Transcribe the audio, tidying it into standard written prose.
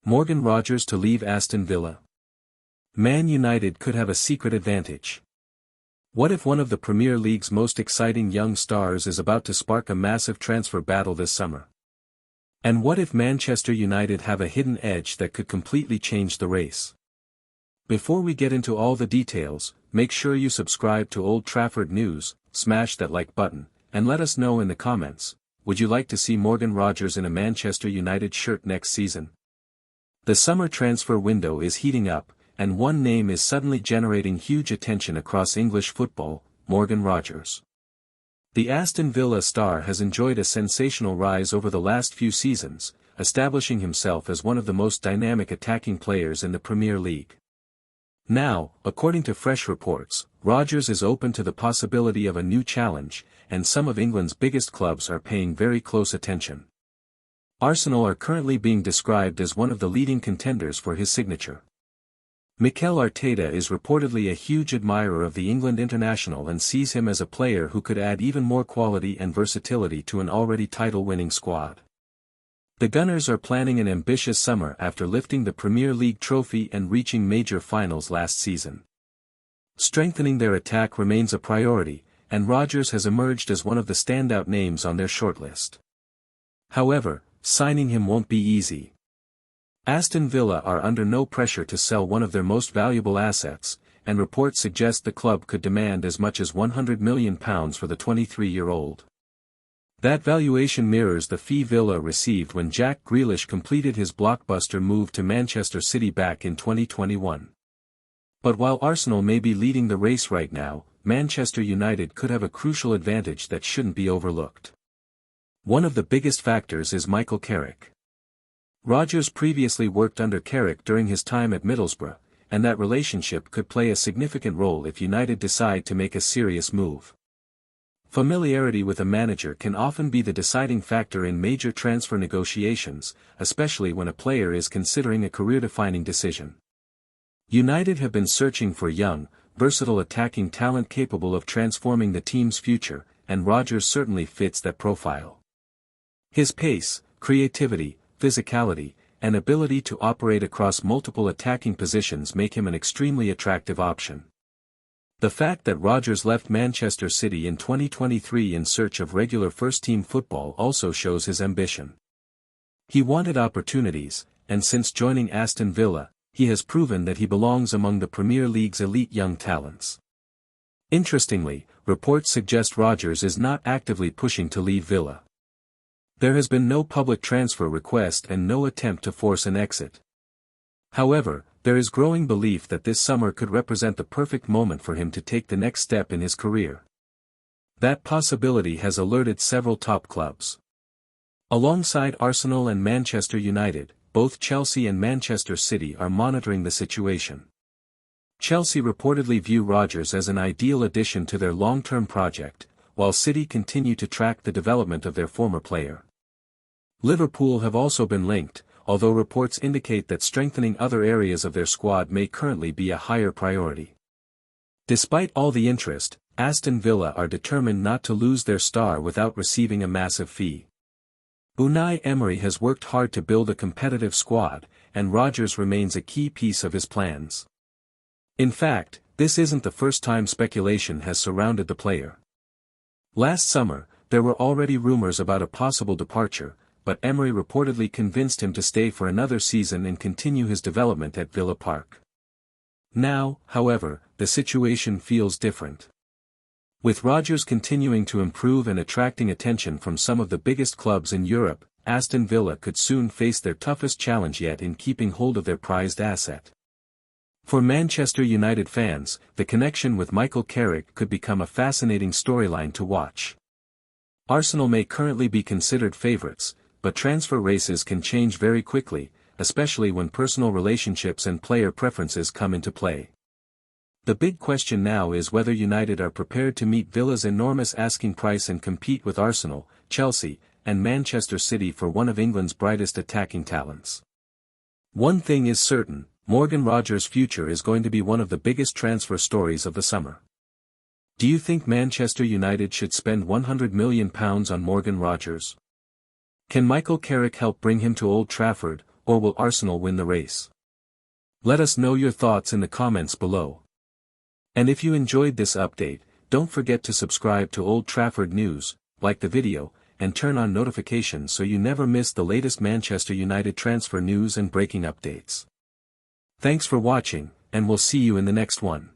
Morgan Rogers to leave Aston Villa. Man United could have a secret advantage. What if one of the Premier League's most exciting young stars is about to spark a massive transfer battle this summer? And what if Manchester United have a hidden edge that could completely change the race? Before we get into all the details, make sure you subscribe to Old Trafford News, smash that like button, and let us know in the comments, would you like to see Morgan Rogers in a Manchester United shirt next season? The summer transfer window is heating up, and one name is suddenly generating huge attention across English football: Morgan Rogers. The Aston Villa star has enjoyed a sensational rise over the last few seasons, establishing himself as one of the most dynamic attacking players in the Premier League. Now, according to fresh reports, Rogers is open to the possibility of a new challenge, and some of England's biggest clubs are paying very close attention. Arsenal are currently being described as one of the leading contenders for his signature. Mikel Arteta is reportedly a huge admirer of the England international and sees him as a player who could add even more quality and versatility to an already title-winning squad. The Gunners are planning an ambitious summer after lifting the Premier League trophy and reaching major finals last season. Strengthening their attack remains a priority, and Rogers has emerged as one of the standout names on their shortlist. However, signing him won't be easy. Aston Villa are under no pressure to sell one of their most valuable assets, and reports suggest the club could demand as much as £100 million for the 23-year-old. That valuation mirrors the fee Villa received when Jack Grealish completed his blockbuster move to Manchester City back in 2021. But while Arsenal may be leading the race right now, Manchester United could have a crucial advantage that shouldn't be overlooked. One of the biggest factors is Michael Carrick. Rogers previously worked under Carrick during his time at Middlesbrough, and that relationship could play a significant role if United decide to make a serious move. Familiarity with a manager can often be the deciding factor in major transfer negotiations, especially when a player is considering a career-defining decision. United have been searching for young, versatile attacking talent capable of transforming the team's future, and Rogers certainly fits that profile. His pace, creativity, physicality, and ability to operate across multiple attacking positions make him an extremely attractive option. The fact that Rogers left Manchester City in 2023 in search of regular first-team football also shows his ambition. He wanted opportunities, and since joining Aston Villa, he has proven that he belongs among the Premier League's elite young talents. Interestingly, reports suggest Rogers is not actively pushing to leave Villa. There has been no public transfer request and no attempt to force an exit. However, there is growing belief that this summer could represent the perfect moment for him to take the next step in his career. That possibility has alerted several top clubs. Alongside Arsenal and Manchester United, both Chelsea and Manchester City are monitoring the situation. Chelsea reportedly view Rogers as an ideal addition to their long-term project, while City continue to track the development of their former player. Liverpool have also been linked, although reports indicate that strengthening other areas of their squad may currently be a higher priority. Despite all the interest, Aston Villa are determined not to lose their star without receiving a massive fee. Unai Emery has worked hard to build a competitive squad, and Rogers remains a key piece of his plans. In fact, this isn't the first time speculation has surrounded the player. Last summer, there were already rumors about a possible departure, but Emery reportedly convinced him to stay for another season and continue his development at Villa Park. Now, however, the situation feels different. With Rogers continuing to improve and attracting attention from some of the biggest clubs in Europe, Aston Villa could soon face their toughest challenge yet in keeping hold of their prized asset. For Manchester United fans, the connection with Michael Carrick could become a fascinating storyline to watch. Arsenal may currently be considered favourites, but transfer races can change very quickly, especially when personal relationships and player preferences come into play. The big question now is whether United are prepared to meet Villa's enormous asking price and compete with Arsenal, Chelsea, and Manchester City for one of England's brightest attacking talents. One thing is certain, Morgan Rogers' future is going to be one of the biggest transfer stories of the summer. Do you think Manchester United should spend £100 million on Morgan Rogers? Can Michael Carrick help bring him to Old Trafford, or will Arsenal win the race? Let us know your thoughts in the comments below. And if you enjoyed this update, don't forget to subscribe to Old Trafford News, like the video, and turn on notifications so you never miss the latest Manchester United transfer news and breaking updates. Thanks for watching, and we'll see you in the next one.